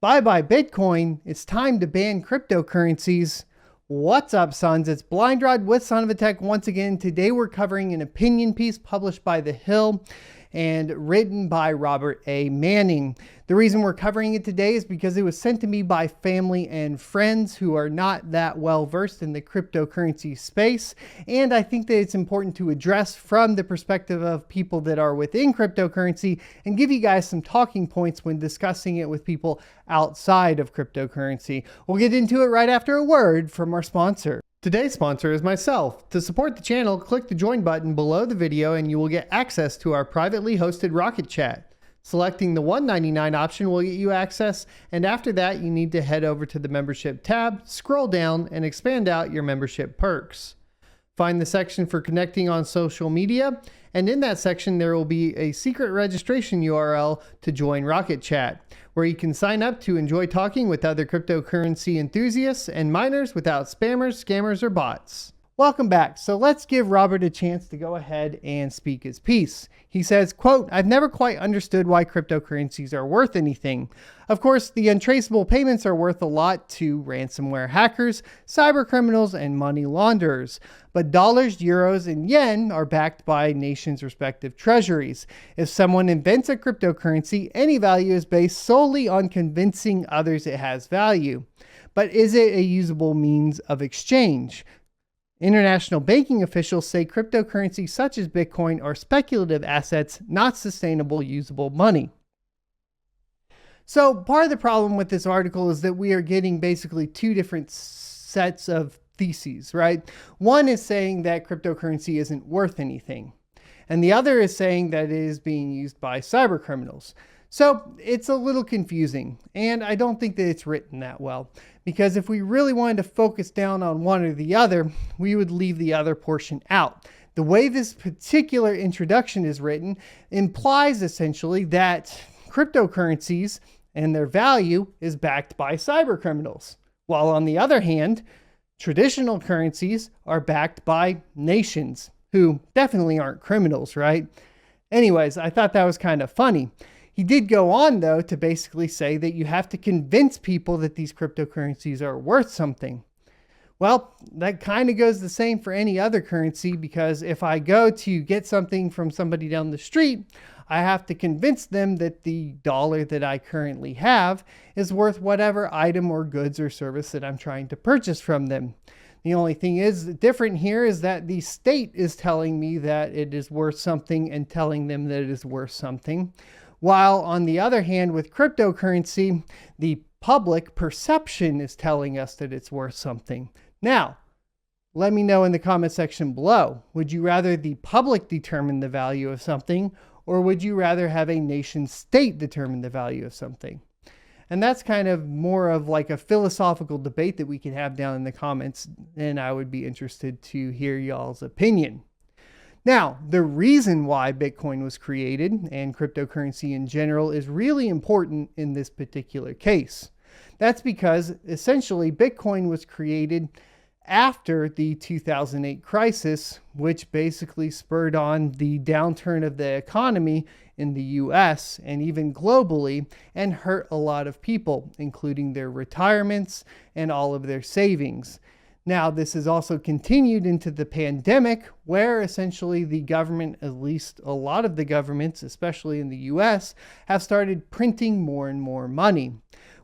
Bye-bye Bitcoin, it's time to ban cryptocurrencies. What's up, sons? It's Blind Rod with Son of a Tech once again. Today we're covering an opinion piece published by The Hill and written by Robert A. Manning. The reason we're covering it today is because it was sent to me by family and friends who are not that well versed in the cryptocurrency space, and I think that it's important to address from the perspective of people that are within cryptocurrency and give you guys some talking points when discussing it with people outside of cryptocurrency. We'll get into it right after a word from our sponsor. Today's sponsor is myself. To support the channel, click the join button below the video and you will get access to our privately hosted Rocket Chat. Selecting the $1.99 option will get you access, and after that you need to head over to the membership tab, scroll down, and expand out your membership perks. Find the section for connecting on social media, and in that section there will be a secret registration URL to join Rocket Chat, where you can sign up to enjoy talking with other cryptocurrency enthusiasts and miners without spammers, scammers, or bots. Welcome back. So let's give Robert a chance to go ahead and speak his piece. He says, quote, "I've never quite understood why cryptocurrencies are worth anything. Of course, the untraceable payments are worth a lot to ransomware hackers, cyber criminals, and money launderers. But dollars, euros, and yen are backed by nations' respective treasuries. If someone invents a cryptocurrency, any value is based solely on convincing others it has value. But is it a usable means of exchange? International banking officials say cryptocurrencies such as Bitcoin are speculative assets, not sustainable, usable money." So part of the problem with this article is that we are getting basically two different sets of theses, right? One is saying that cryptocurrency isn't worth anything, and the other is saying that it is being used by cyber criminals. So it's a little confusing, and I don't think that it's written that well, because if we really wanted to focus down on one or the other, we would leave the other portion out. The way this particular introduction is written implies essentially that cryptocurrencies and their value is backed by cyber criminals, while on the other hand, traditional currencies are backed by nations who definitely aren't criminals, right? Anyways, I thought that was kind of funny. He did go on, though, to basically say that you have to convince people that these cryptocurrencies are worth something. Well, that kind of goes the same for any other currency, because if I go to get something from somebody down the street, I have to convince them that the dollar that I currently have is worth whatever item or goods or service that I'm trying to purchase from them. The only thing is different here is that the state is telling me that it is worth something and telling them that it is worth something. While on the other hand, with cryptocurrency, the public perception is telling us that it's worth something. Now, let me know in the comment section below. Would you rather the public determine the value of something, or would you rather have a nation state determine the value of something? And that's kind of more of like a philosophical debate that we can have down in the comments, and I would be interested to hear y'all's opinion. Now, the reason why Bitcoin was created and cryptocurrency in general is really important in this particular case. That's because essentially Bitcoin was created after the 2008 crisis, which basically spurred on the downturn of the economy in the US and even globally, and hurt a lot of people, including their retirements and all of their savings. Now, this has also continued into the pandemic, where essentially the government, at least a lot of the governments, especially in the US, have started printing more and more money.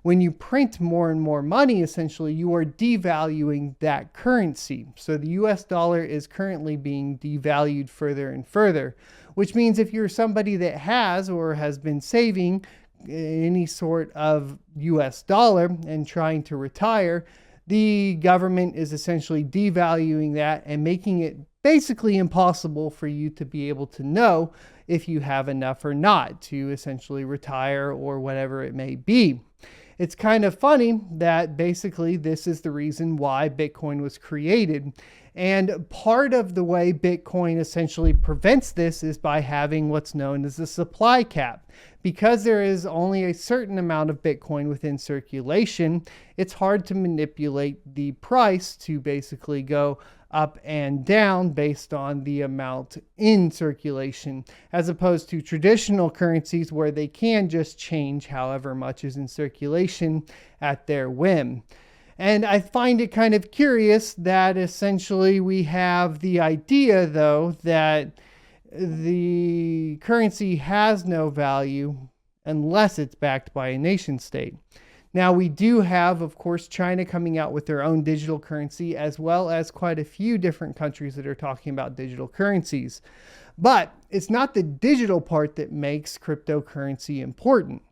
When you print more and more money, essentially, you are devaluing that currency. So the US dollar is currently being devalued further and further, which means if you're somebody that has or has been saving any sort of US dollar and trying to retire, the government is essentially devaluing that and making it basically impossible for you to be able to know if you have enough or not to essentially retire or whatever it may be. It's kind of funny that basically this is the reason why Bitcoin was created. And part of the way Bitcoin essentially prevents this is by having what's known as a supply cap. Because there is only a certain amount of Bitcoin within circulation, it's hard to manipulate the price to basically go up and down based on the amount in circulation, as opposed to traditional currencies where they can just change however much is in circulation at their whim. And I find it kind of curious that essentially we have the idea, though, that the currency has no value unless it's backed by a nation state. Now, we do have, of course, China coming out with their own digital currency, as well as quite a few different countries that are talking about digital currencies. But it's not the digital part that makes cryptocurrency important.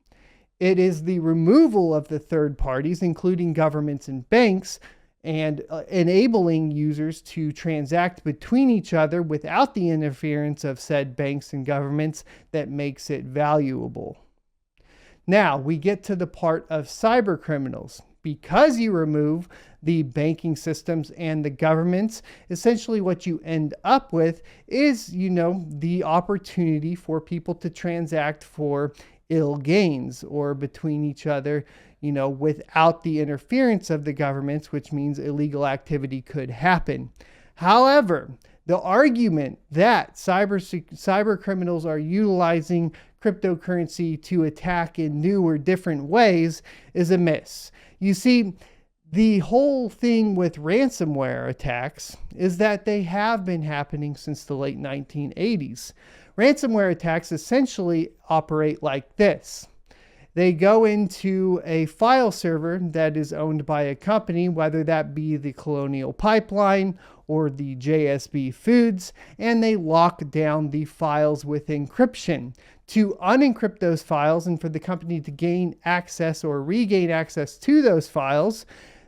It is the removal of the third parties, including governments and banks, and enabling users to transact between each other without the interference of said banks and governments that makes it valuable. Now, we get to the part of cyber criminals. Because you remove the banking systems and the governments, essentially what you end up with is, the opportunity for people to transact for ill gains or between each other, without the interference of the governments, which means illegal activity could happen. However, the argument that cyber criminals are utilizing cryptocurrency to attack in new or different ways is a miss. You see, the whole thing with ransomware attacks is that they have been happening since the late 1980s. Ransomware attacks essentially operate like this. They go into a file server that is owned by a company, whether that be the Colonial Pipeline or the JSB Foods, and they lock down the files with encryption. To unencrypt those files and for the company to gain access or regain access to those files,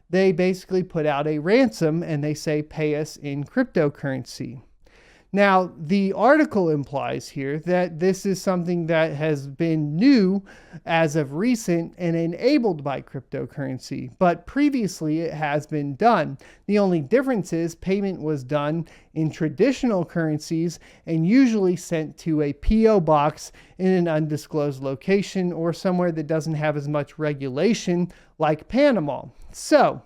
they basically put out a ransom and they say, pay us in cryptocurrency. Now, the article implies here that this is something that has been new as of recent and enabled by cryptocurrency, but previously it has been done. The only difference is payment was done in traditional currencies and usually sent to a PO box in an undisclosed location or somewhere that doesn't have as much regulation like Panama. So,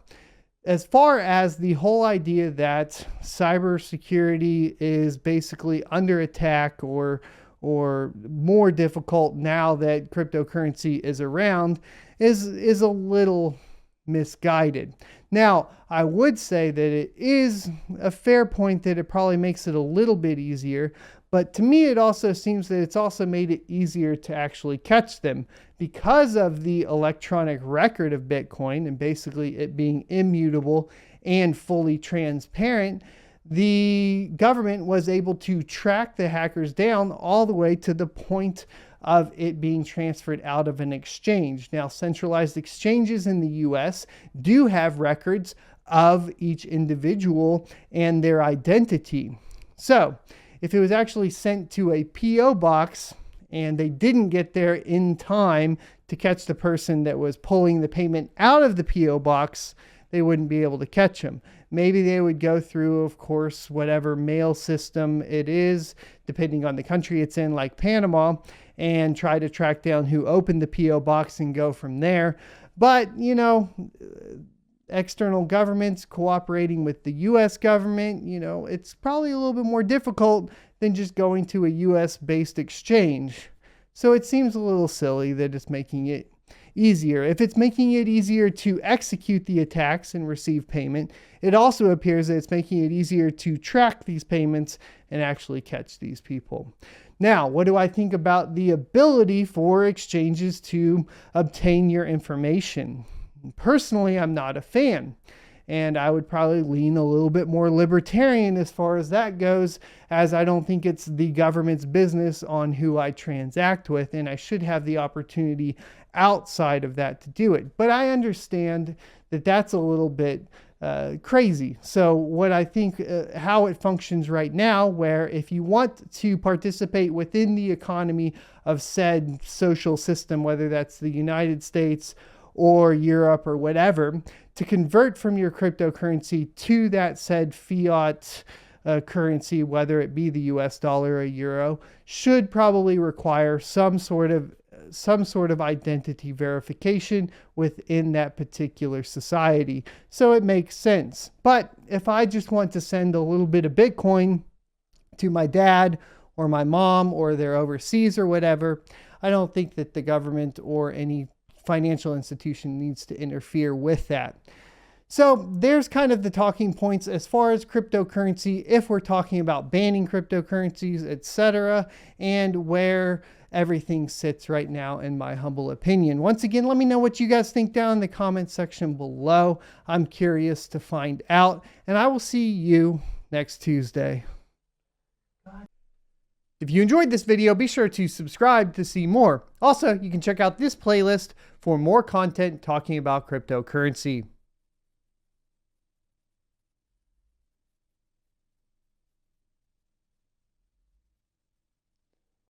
as far as the whole idea that cybersecurity is basically under attack or more difficult now that cryptocurrency is around is a little misguided. Now, I would say that it is a fair point that it probably makes it a little bit easier, but to me it also seems that it's also made it easier to actually catch them. Because of the electronic record of Bitcoin and basically it being immutable and fully transparent, the government was able to track the hackers down all the way to the point of it being transferred out of an exchange. Now, centralized exchanges in the US do have records of each individual and their identity. So, if it was actually sent to a PO box and they didn't get there in time to catch the person that was pulling the payment out of the PO box, they wouldn't be able to catch him. Maybe they would go through, of course, whatever mail system it is, depending on the country it's in, like Panama, and try to track down who opened the PO box and go from there. But, external governments cooperating with the US government, it's probably a little bit more difficult than just going to a US-based exchange. So it seems a little silly that it's making it easier. If it's making it easier to execute the attacks and receive payment, it also appears that it's making it easier to track these payments and actually catch these people. Now, what do I think about the ability for exchanges to obtain your information? Personally, I'm not a fan. And I would probably lean a little bit more libertarian as far as that goes, as I don't think it's the government's business on who I transact with, and I should have the opportunity outside of that to do it. But I understand that that's a little bit crazy. So what I think, how it functions right now, where if you want to participate within the economy of said social system, whether that's the United States or Europe or whatever, to convert from your cryptocurrency to that said fiat currency, whether it be the US dollar or euro, should probably require some sort of identity verification within that particular society. So it makes sense. But if I just want to send a little bit of Bitcoin to my dad or my mom, or they're overseas or whatever, I don't think that the government or any financial institution needs to interfere with that. So there's kind of the talking points as far as cryptocurrency, if we're talking about banning cryptocurrencies, etc., and where everything sits right now, in my humble opinion. Once again, let me know what you guys think down in the comment section below. I'm curious to find out, and I will see you next Tuesday. If you enjoyed this video, be sure to subscribe to see more. Also, you can check out this playlist for more content talking about cryptocurrency.